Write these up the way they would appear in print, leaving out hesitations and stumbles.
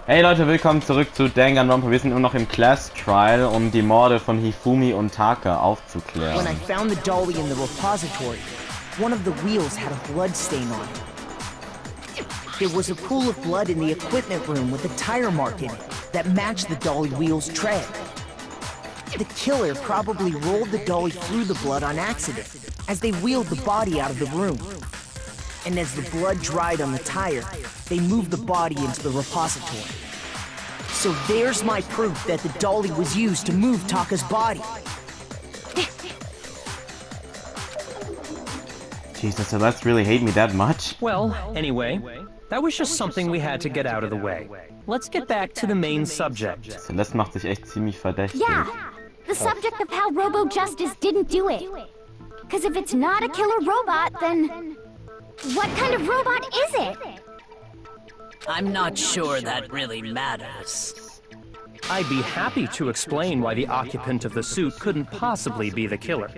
Hey Leute, willkommen zurück zu Danganronpa. Wir sind immer noch im Class Trial, um die Morde von Hifumi und Taka aufzuklären. When I found the dolly in the repository, one of the wheels had a blood stain on it. There was a pool of blood in the equipment room with a tire mark in it that matched the dolly wheel's tread. The killer probably rolled the dolly through the blood on accident as they wheeled the body out of the room. And as the blood dried on the tire, they moved the body into the repository. So there's my proof that the dolly was used to move Taka's body. Jesus, the Celeste really hate me that much? Well, anyway, that was just something we had to get out of the way. Let's get back to the main subject. Celeste macht sich echt ziemlich verdächtig. Yeah, the subject of how Robo Justice didn't do it. Because if it's not a killer robot, then what kind of robot is it? I'm not sure that really matters. I'd be happy to explain why the occupant of the suit couldn't possibly be the killer.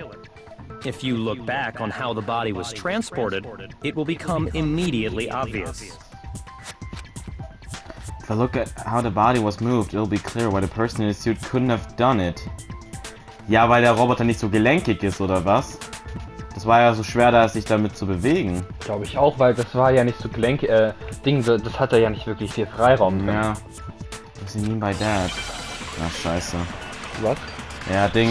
If you look back on how the body was transported, it will become immediately obvious. If I look at how the body was moved, it'll be clear why the person in the suit couldn't have done it. Ja, weil der Roboter nicht so gelenkig ist, oder was? Das war ja so schwer, da sich damit zu bewegen. Glaube ich auch, weil das war ja nicht so das hatte ja nicht wirklich viel Freiraum drin. Ja. Was ist mean by that? Ach, scheiße. Was? Ja, Ding.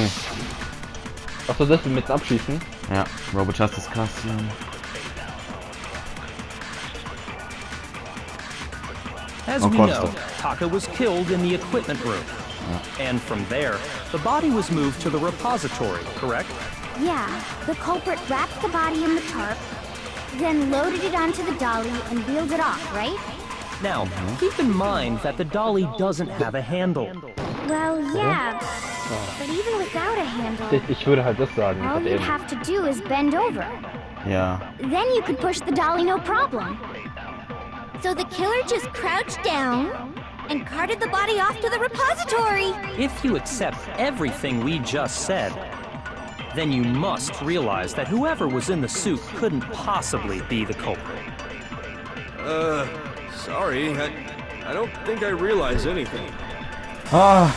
Achso, das mit dem Abschießen? Ja, Robo Justice Costume. As we know, Taka was killed in the equipment room. And from there, the body was moved to the repository, correct? Yeah, the culprit wrapped the body in the tarp, then loaded it onto the dolly and wheeled it off, right? Now, keep in mind that the dolly doesn't have a handle. Well, yeah, but even without a handle, Ich würde halt das sagen. all you'd have to do is bend over. Ja. Then you could push the dolly no problem. So the killer just crouched down and carted the body off to the repository. If you accept everything we just said, then you must realize that whoever was in the suit couldn't possibly be the culprit. Sorry, I don't think I realize anything. Ah,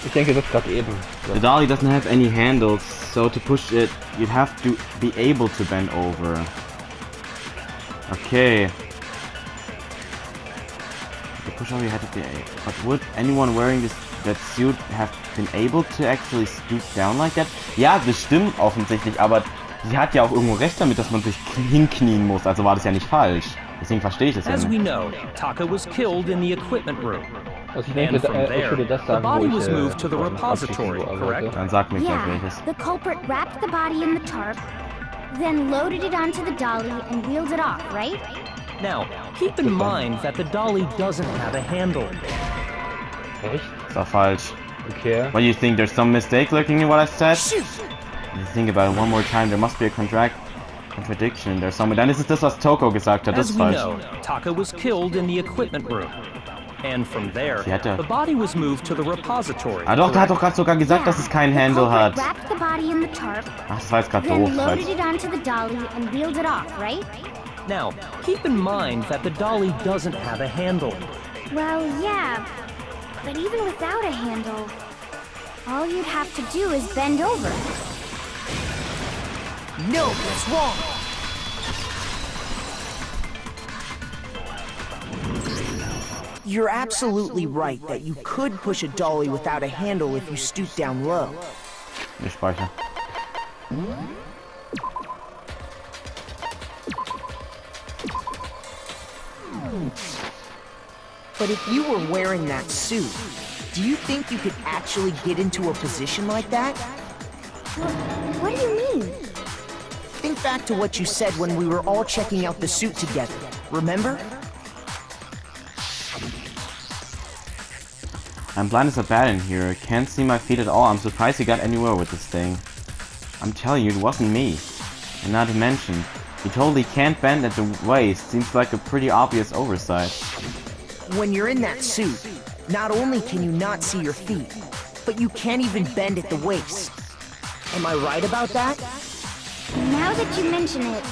Ich denke das gerade eben. the dolly doesn't have any handles, so to push it, you'd have to be able to bend over. Okay. The push only had to be able. But would anyone wearing that suit have been able to actually stoop down like that? Ja, das stimmt offensichtlich, aber sie hat ja auch irgendwo recht damit, dass man sich hinknien muss, also war das ja nicht falsch. Deswegen verstehe ich das ja As we nicht. know, Taka was killed in the equipment room. Also ich denke, And from ich there, würde das the sagen, body wo was ich moved to the von repository, abschließen correct? Dann sag mir gleich Yeah, welches. the culprit wrapped the body in the tarp, then loaded it onto the dolly and wheeled it off, right? Now, keep in mind that the dolly doesn't have a handle. Echt? Ist doch falsch. Okay. What do you think? There's some mistake lurking in what I said? Shoot! You think about it one more time, there must be a contradiction in there somewhere. Dann ist es das, was Toko gesagt hat, das As ist we falsch. know, Taka was killed in the equipment room. And from there, Sie hat ja- the body was moved to the repository. Ah doch, der hat doch gerade sogar gesagt, dass es keinen Handle the hat. culprit wrapped the body in the tarp, Ach, das war jetzt gerade then doof. loaded it onto the dolly and wheeled it off, right? Now, keep in mind that the dolly doesn't have a handle. Well, yeah, but even without a handle, all you'd have to do is bend over. No, that's wrong. You're absolutely right that you could push a dolly without a handle if you stoop down low. Ich speichere. But if you were wearing that suit, do you think you could actually get into a position like that? What do you mean? Think back to what you said when we were all checking out the suit together. Remember? I'm blind as a bat in here. Can't see my feet at all. I'm surprised he got anywhere with this thing. I'm telling you, it wasn't me. And not to mention, he totally can't bend at the waist. Seems like a pretty obvious oversight. When you're in that suit, not only can you not see your feet, but you can't even bend at the waist. Am I right about that? Now that you mention it,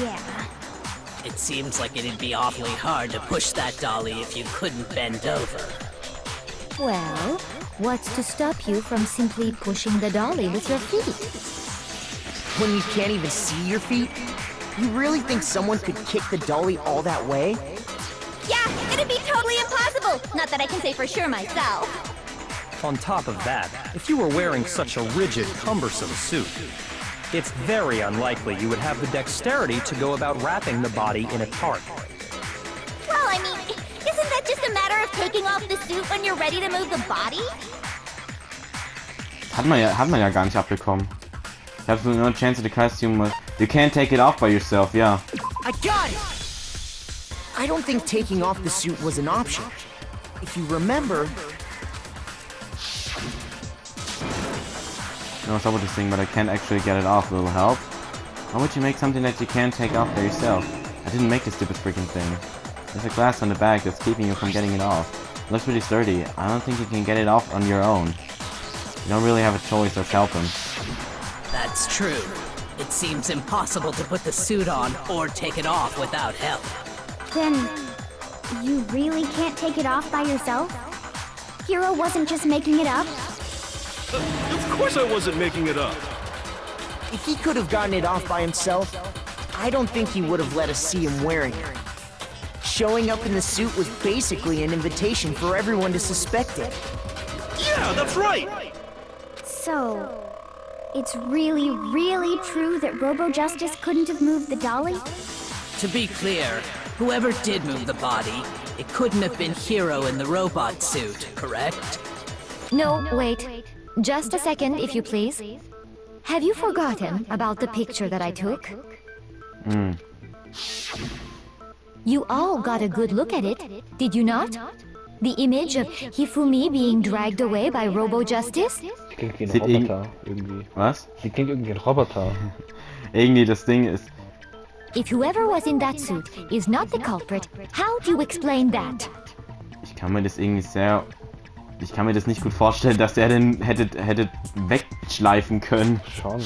yeah. It seems like it'd be awfully hard to push that dolly if you couldn't bend over. Well, what's to stop you from simply pushing the dolly with your feet? When you can't even see your feet? You really think someone could kick the dolly all that way? Yeah, it'd be totally impossible! Not that I can say for sure myself. On top of that, if you were wearing such a rigid, cumbersome suit, it's very unlikely you would have the dexterity to go about wrapping the body in a tarp. Well, I mean, isn't that just a matter of taking off the suit when you're ready to move the body? Hat man ja gar nicht abbekommen. Ich habe so no chance of the costume. You can't take it off by yourself, yeah. I got it! I don't think taking off the suit was an option. If you remember... No, what's up with this thing, but I can't actually get it off. Little help? How would you make something that you can't take off by yourself? I didn't make this stupid freaking thing. There's a glass on the back that's keeping you from getting it off. It looks really sturdy. I don't think you can get it off on your own. You don't really have a choice, let's help him. That's true. It seems impossible to put the suit on or take it off without help. Then, you really can't take it off by yourself? Hero wasn't just making it up? Of course I wasn't making it up. If he could have gotten it off by himself, I don't think he would have let us see him wearing it. Showing up in the suit was basically an invitation for everyone to suspect it. Yeah, that's right. So, it's really, really true that Robo-Justice couldn't have moved the dolly? To be clear, whoever did move the body, it couldn't have been Hero in the robot suit, correct? No, wait. Just a second, if you please. Have you forgotten about the picture that I took? You all got a good look at it, did you not? The image of Hifumi being dragged away by Robo-Justice? Klingt wie ein Sieht Roboter, irgendwie. Was? Die klingt irgendwie ein Roboter. Irgendwie das Ding ist... If whoever was in that suit is not the culprit, how do you explain that? Ich kann mir das irgendwie sehr... Ich kann mir das nicht gut vorstellen, dass der den hätte wegschleifen können. Schon.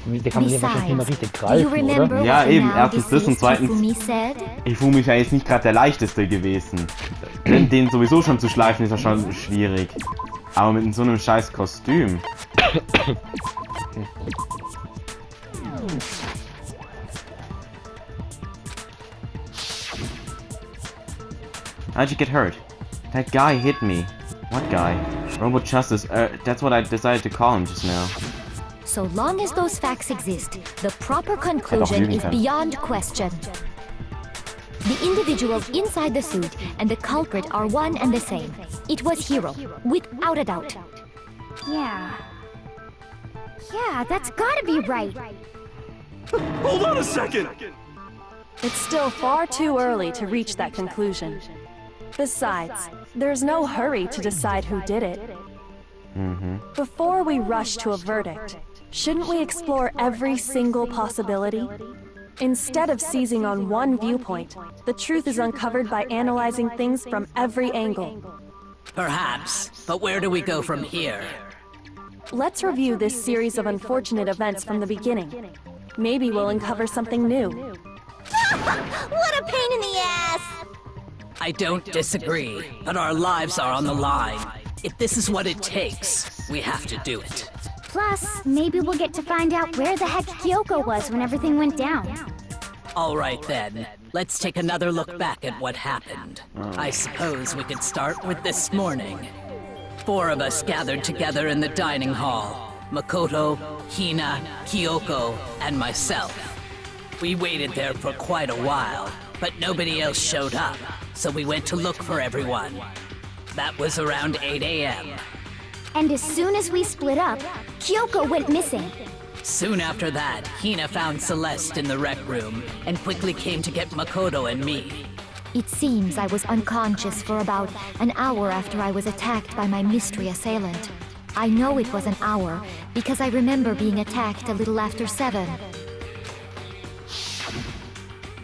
Der kann man hier wahrscheinlich nicht mehr richtig Do you greifen, remember oder? Ja, what the eben. now Erstens das und deceased zweitens... Hifumi said? Hifumi ist ja jetzt nicht gerade der leichteste gewesen. Den sowieso schon zu schleifen ist ja schon schwierig. Aber mit so einem scheiß Kostüm. How'd you get hurt? That guy hit me. What guy? Robo-Justice. That's what I decided to call him just now. So long as those facts exist, the proper conclusion is beyond question. The individuals inside the suit and the culprit are one and the same. It was Hero, without a doubt. Yeah. Yeah, that's gotta be right. Hold on a second. It's still far too early to reach that conclusion. Besides, there's no hurry to decide who did it. Before we rush to a verdict, shouldn't we explore every single possibility? Instead of seizing on one viewpoint, the truth is uncovered by analyzing things from every angle. Perhaps, but where do we go from here? Let's review this series of unfortunate events from the beginning. Maybe we'll uncover something new. What a pain in the ass! I don't disagree, but our lives are on the line. If this is what it takes, we have to do it. Plus, maybe we'll get to find out where the heck Kyoko was when everything went down. All right then, let's take another look back at what happened. I suppose we could start with this morning. 4 of us gathered together in the dining hall. Makoto, Hina, Kyoko, and myself. We waited there for quite a while, but nobody else showed up, so we went to look for everyone. That was around 8 a.m. And as soon as we split up, Kyoko went missing. Soon after that, Hina found Celeste in the rec room and quickly came to get Makoto and me. It seems I was unconscious for about an hour after I was attacked by my mystery assailant. I know it was an hour because I remember being attacked a little after 7.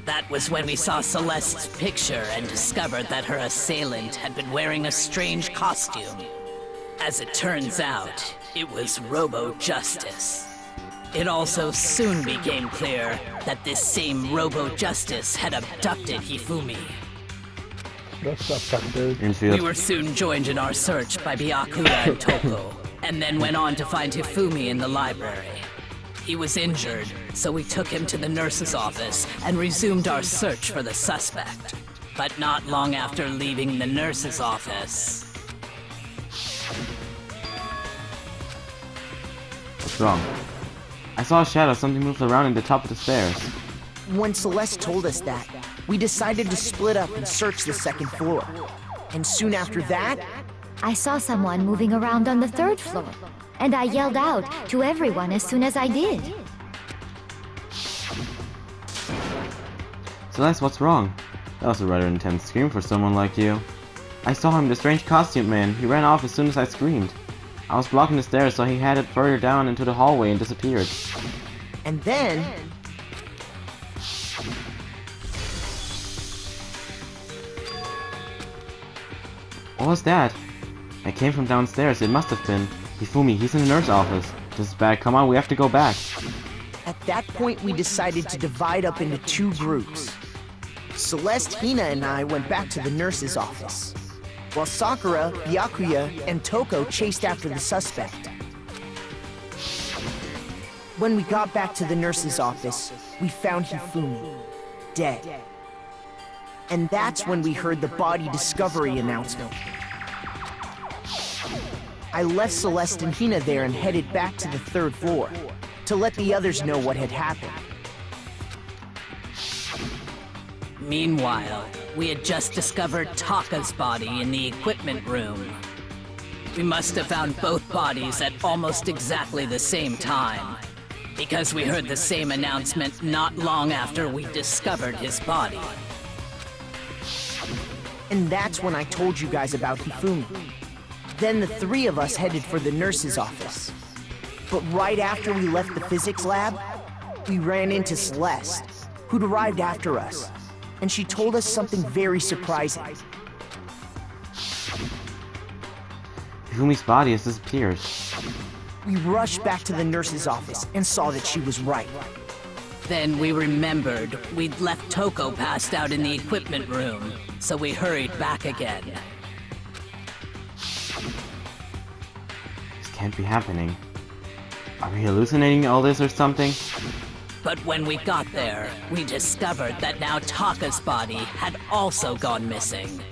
That was when we saw Celeste's picture and discovered that her assailant had been wearing a strange costume. As it turns out, it was Robo-Justice. It also soon became clear that this same Robo-Justice had abducted Hifumi. We were soon joined in our search by Byakuya and Toko, and then went on to find Hifumi in the library. He was injured, so we took him to the nurse's office and resumed our search for the suspect. But not long after leaving the nurse's office... What's wrong? I saw a shadow, something moved around in the top of the stairs. When Celeste told us that, we decided to split up and search the second floor. And soon after that... I saw someone moving around on the 3rd floor, and I yelled out to everyone as soon as I did. Celeste, what's wrong? That was a rather intense scream for someone like you. I saw him, the strange costume man. He ran off as soon as I screamed. I was blocking the stairs, so he headed further down into the hallway and disappeared. And then... What was that? It came from downstairs. It must have been. Hifumi, he's in the nurse's office. This is bad. Come on, we have to go back. At that point, we decided to divide up into 2 groups. Celeste, Hina, and I went back to the nurse's office, while Sakura, Byakuya, and Toko chased after the suspect. When we got back to the nurse's office, we found Hifumi, dead. And that's when we heard the body discovery announcement. I left Celeste and Hina there and headed back to the 3rd floor, to let the others know what had happened. Meanwhile, we had just discovered Taka's body in the equipment room. We must have found both bodies at almost exactly the same time, because we heard the same announcement not long after we discovered his body. And that's when I told you guys about Hifumi. Then the 3 of us headed for the nurse's office. But right after we left the physics lab, we ran into Celeste, who'd arrived after us. And she told us something very surprising. Hifumi's body has disappeared. We rushed back to the nurse's office and saw that she was right. Then we remembered we'd left Toko passed out in the equipment room, so we hurried back again. This can't be happening. Are we hallucinating all this or something? But when we got there, we discovered that now Taka's body had also gone missing.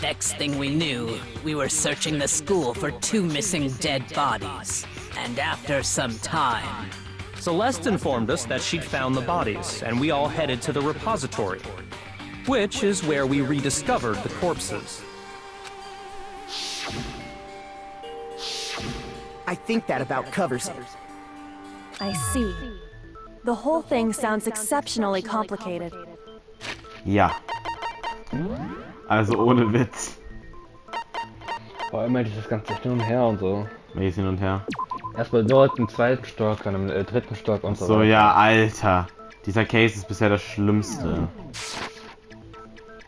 Next thing we knew, we were searching the school for 2 missing dead bodies. And after some time... Celeste informed us that she'd found the bodies, and we all headed to the repository, which is where we rediscovered the corpses. I think that about covers it. I see. The whole thing sounds exceptionally complicated. Ja. Also ohne Witz. Vor allem dieses ganze Hin und Her und so. Welches hin und her? Erstmal dort im 2. Stock, dann im 3. Stock und so So, weiter. ja, Alter. Dieser Case ist bisher das Schlimmste.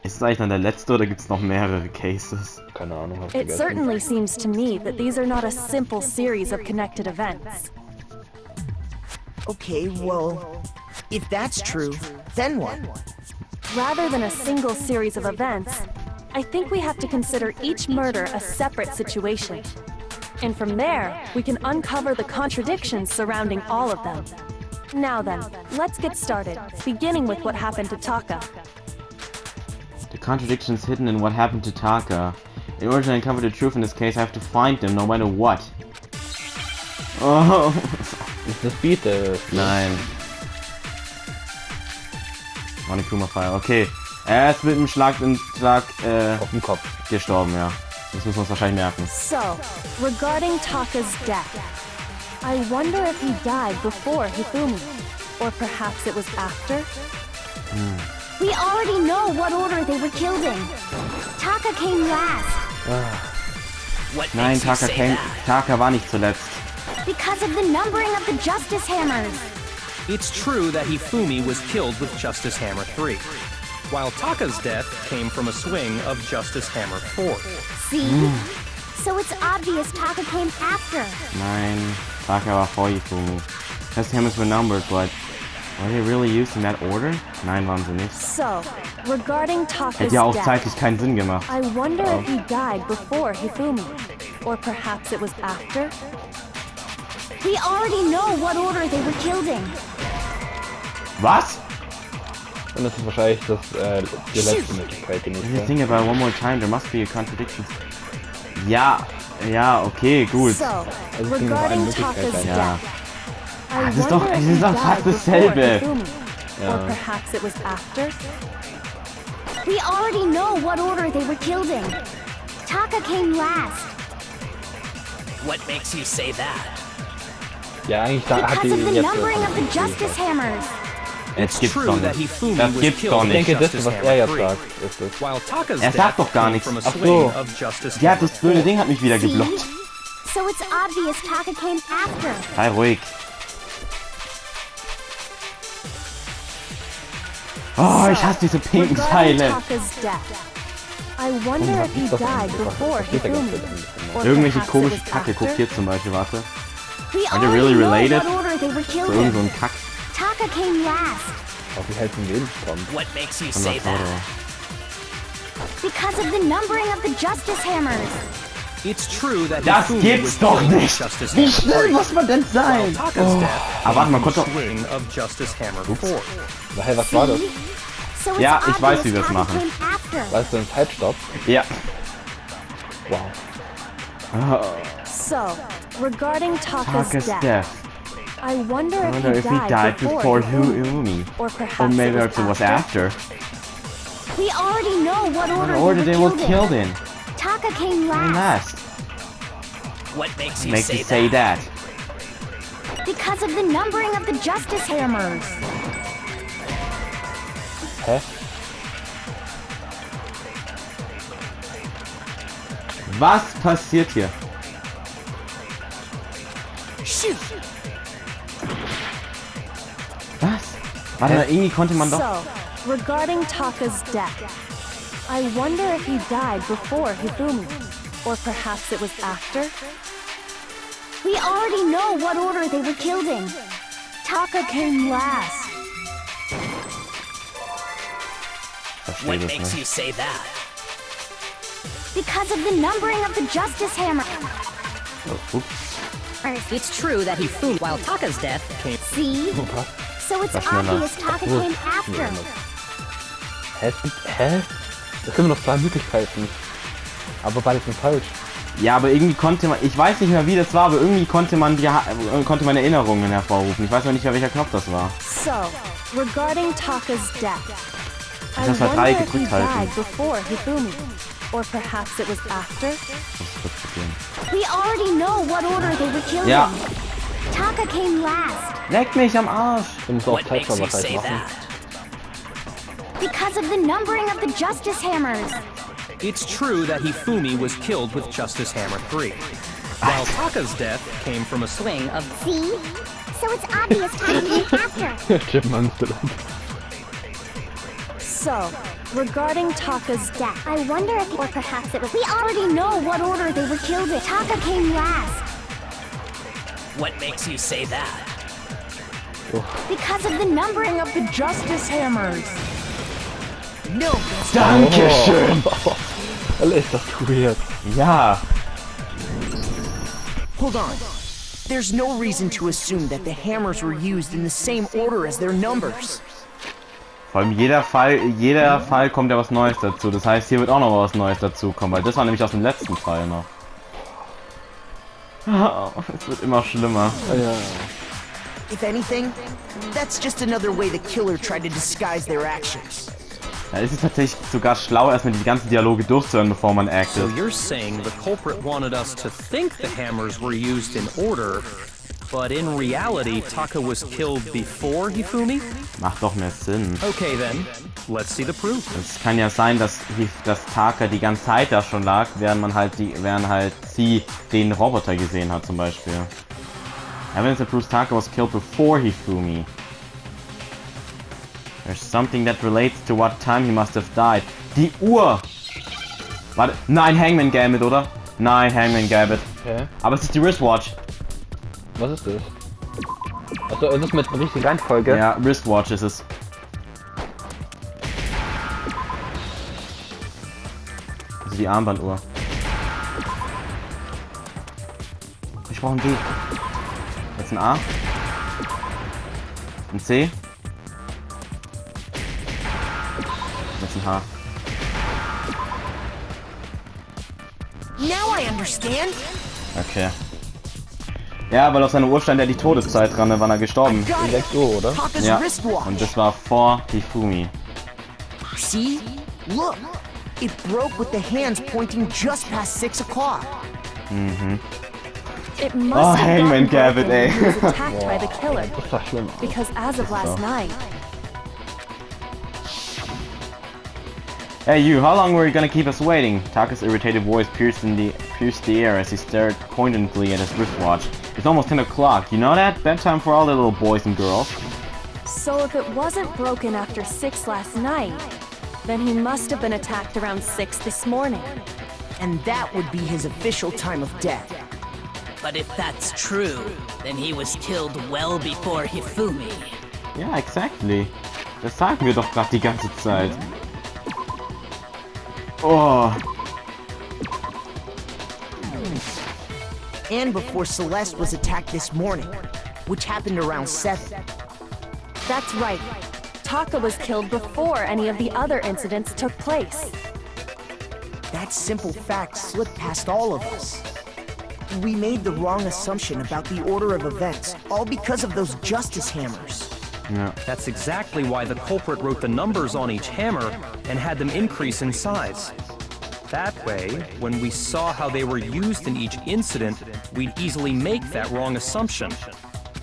Ist es eigentlich dann der letzte oder gibt es noch mehrere Cases? Keine Ahnung, hab It vergessen. certainly seems to me that these are not a simple series of connected events. Okay, well, if that's true, then what? Rather than a single series of events, I think we have to consider each murder a separate situation. And from there, we can uncover the contradictions surrounding all of them. Now then, let's get started, beginning with what happened to Taka. The contradictions hidden in what happened to Taka. In order to uncover the truth in this case, I have to find them, no matter what. Oh. Ist das Beat? Nein. Monokuma-File. Okay. Er ist mit einem Schlag Auf dem Kopf. gestorben, ja. Das müssen wir uns wahrscheinlich merken. So, regarding Taka's death, I wonder if he died before Hifumi, or perhaps it was after? We already know what order they were killed in. Taka came last. What Nein, makes you say that? Taka war nicht zuletzt. Because of the numbering of the Justice Hammers. It's true that Hifumi was killed with Justice Hammer 3, while Taka's death came from a swing of Justice Hammer 4. See? So it's obvious Taka came after. Nein, Taka war vor Hifumi. Because hammers were numbered, but were they really used in that order? Nein, waren sie nicht. So, regarding Taka's Hätte ja auch death, zeitlich keinen Sinn gemacht. I wonder if he died before Hifumi. Or perhaps it was after? We already know what order they were killed in. Was? Und das ist wahrscheinlich die letzte Möglichkeit, die If you nächste. think about it one more time, there must be a contradiction. Ja, okay, gut. So, es ging nur eine regarding Möglichkeit Taka's ein. Ja. death, I Das ist doch- wonder es if ist he doch fast died before dasselbe. Hifumi. Ja. Or perhaps it was after? We already know what order they were killed in. Taka came last. What makes you say that? Ja, eigentlich da hat die Because of the jetzt... numbering of the Justice Hammers. Es gibt's True doch that nicht. Hifumi Das was gibt's killed doch in Ich nicht. denke, das, Justice was Hammer er jetzt 3. sagt, ist es. While Taka's Er death sagt doch gar came nichts. from a Ach swing so. of Justice Ja, Hammer das blöde 4. Ding hat mich wieder See? geblockt. So it's obvious Taka came after. Sei ruhig. Oh, ich hasse diese pinken Regarding Pfeile. Taka's death, I wonder if he Das died before versteht er ganz Hifumi. nicht. Or Irgendwelche perhaps it komische was Kacke. after? Guck hier zum Beispiel, warte. We Are they already really know related? what order they were So killed irgend so in. ein Kack Taka came last. Auch wie hält ein Lebensraum? What makes you von say that? Makoto. Because of the numbering of the Justice Hammers. It's true that Das Hifumi gibt's was doch killed in nicht! Justice Wie Hammer schnell 3. muss man denn While sein? Taka's death Aber warte mal, came from konnte... a swing of Justice Hammer 4. Hey, was war das? So it's Ja, ich weiß, wie obvious wir es Taka machen. came after. War das so ein Zeitstopp? Ja. Wow. So, regarding Taka's Taka's death, death. I wonder I wonder if he died before Hifumi. Or Or perhaps maybe it it was after. We already know what order, What order they were killed in. Taka came last. Last. What makes you Makes say you say that? that. Because of the numbering of the Justice Hammers. Hä? Was passiert hier? Shoot! Was? Warte mal, irgendwie konnte man doch... So, regarding Taka's death, I wonder if he died before Hifumi. Or perhaps it was after? We already know what order they were killed in. Taka came last. Verstehe What das makes nicht. you say that? Because of the numbering of the Justice Hammer. Oh, ups. It's true that Hifumi, while Taka's death came. See? So it's Was schneller. obvious Taka Obwohl, came after. Hä? Es sind immer noch zwei Möglichkeiten. Aber beide sind falsch. Ja, aber irgendwie konnte man... Ich weiß nicht mehr, wie das war, aber irgendwie konnte man Erinnerungen hervorrufen. Ich weiß noch nicht mehr, welcher Knopf das war. So, regarding Taka's death, I Das war wonder Dreieck if he gedrückt halten. died before Hifumi. Or perhaps it was after? Das wird probieren. We already know what order they were killed Ja. in. Taka came last. Leck mich am Arsch! Du musst auch What makes you Zeitverlauf say machen. that? Because of the numbering of the Justice Hammers. It's true that Hifumi was killed with Justice Hammer 3. While Taka's death came from a swing of... See? So it's obvious Taka came after. Chipmunks drin. So, regarding Taka's death, I wonder if, or perhaps it was. We already know what order they were killed in. Taka came last. What makes you say that? Because of the numbering of the Justice Hammers. No, Dankeschön! Alter, ist das weird. Ja. Hold on. There's no reason to assume that the hammers were used in the same order as their numbers. Vor allem jeder Fall kommt ja was Neues dazu. Das heißt, hier wird auch noch was Neues dazu kommen, weil das war nämlich aus dem letzten Fall noch. Es wird immer schlimmer. Ja. If anything, that's just another way the killer tried to disguise their actions. Da ist es tatsächlich sogar schlau, erstmal die ganzen Dialoge durchzuhören, bevor man So actet. you're saying the culprit wanted us to think the hammers were used in order, but in reality Taka was killed before Hifumi? Macht doch mehr Sinn. Okay then, let's see the proof. Es kann ja sein, dass Taka die ganze Zeit da schon lag, während sie den Roboter gesehen hat zum Beispiel. Evidence that proves Taka was killed before Hifumi. There's something that relates to what time he must have died. Die Uhr! Warte, nein, Hangman Gambit, oder? Nein, Hangman Gambit. Hä? Aber es ist die Wristwatch. Was ist das? Also ist es mit der richtigen Reihenfolge? Ja, Wristwatch ist es. Also die Armbanduhr. Ich brauche ein B. Jetzt ein A. Ein C. Jetzt ein H. Now I understand. Okay. Ja, weil auf seiner Uhr stand ja die Todeszeit dran, wann er gestorben ist. Got it. 6 Uhr, oder? Taka's Ja, wristwatch. und das war vor Hifumi. See? Look. It broke with the hands pointing just past 6 o'clock. It must Oh, have Hangman gotten Gavin, broken ey. when he was attacked by the killer. Das ist doch schlimm. Because as of last night, Hey you, how long were you gonna keep us waiting? Taka's irritated voice pierced the air as he stared pointedly at his wristwatch. It's almost 10 o'clock, you know that? Bedtime for all the little boys and girls. so if it wasn't broken after 6 last night, then he must have been attacked around 6 this morning. And that would be his official time of death. But if that's true, then he was killed well before Hifumi. Ja, exactly. Das sagen wir doch gerade die ganze Zeit. Oh. And before Celeste was attacked this morning, which happened around 7. That's right. Taka was killed before any of the other incidents took place. That simple fact slipped past all of us. We made the wrong assumption about the order of events, all because of those justice hammers. Ja. That's exactly why the culprit wrote the numbers on each hammer and had them increase in size. That way, when we saw how they were used in each incident, we'd easily make that wrong assumption.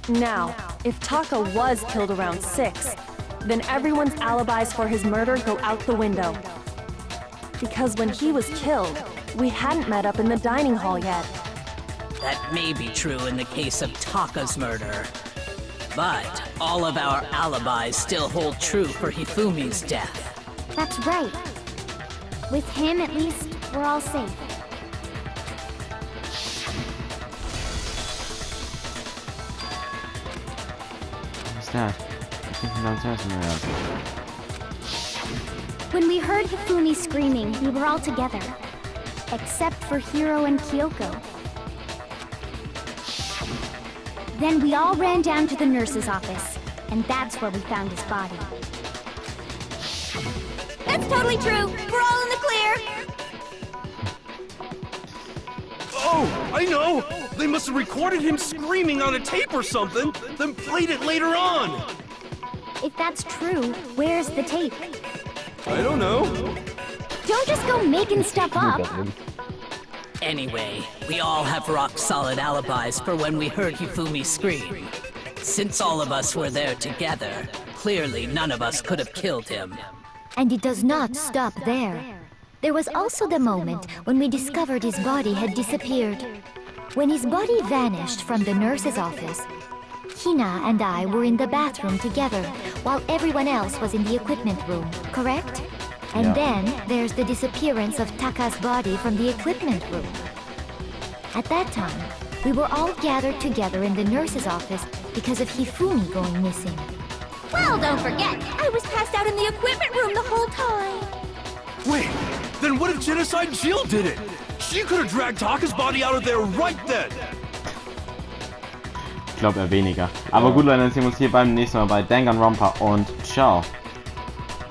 Now, if Taka was killed around 6, then everyone's alibis for his murder go out the window. Because when he was killed, we hadn't met up in the dining hall yet. That may be true in the case of Taka's murder. But all of our alibis still hold true for Hifumi's death. That's right. With him, at least, we're all safe. What's that? I think he downstairs somewhere. When we heard Hifumi screaming, we were all together. Except for Hiro and Kyoko. Then we all ran down to the nurse's office, and that's where we found his body. That's totally true! We're all in the clear! Oh, I know! They must have recorded him screaming on a tape or something, then played it later on! If that's true, where's the tape? I don't know. Don't just go making stuff up! Anyway, we all have rock-solid alibis for when we heard Hifumi scream. Since all of us were there together, clearly none of us could have killed him. And it does not stop there. There was also the moment when we discovered his body had disappeared. When his body vanished from the nurse's office, Hina and I were in the bathroom together, while everyone else was in the equipment room, correct? And then there's the disappearance of Taka's body from the equipment room. At that time, we were all gathered together in the nurse's office because of Hifumi going missing. Well, don't forget, I was passed out in the equipment room the whole time! Wait, then what if Genocide Jill did it? She could have dragged Taka's body out of there right then! Ich glaube eher weniger. Aber gut Leute, dann sehen wir uns hier beim nächsten Mal bei Danganronpa und ciao.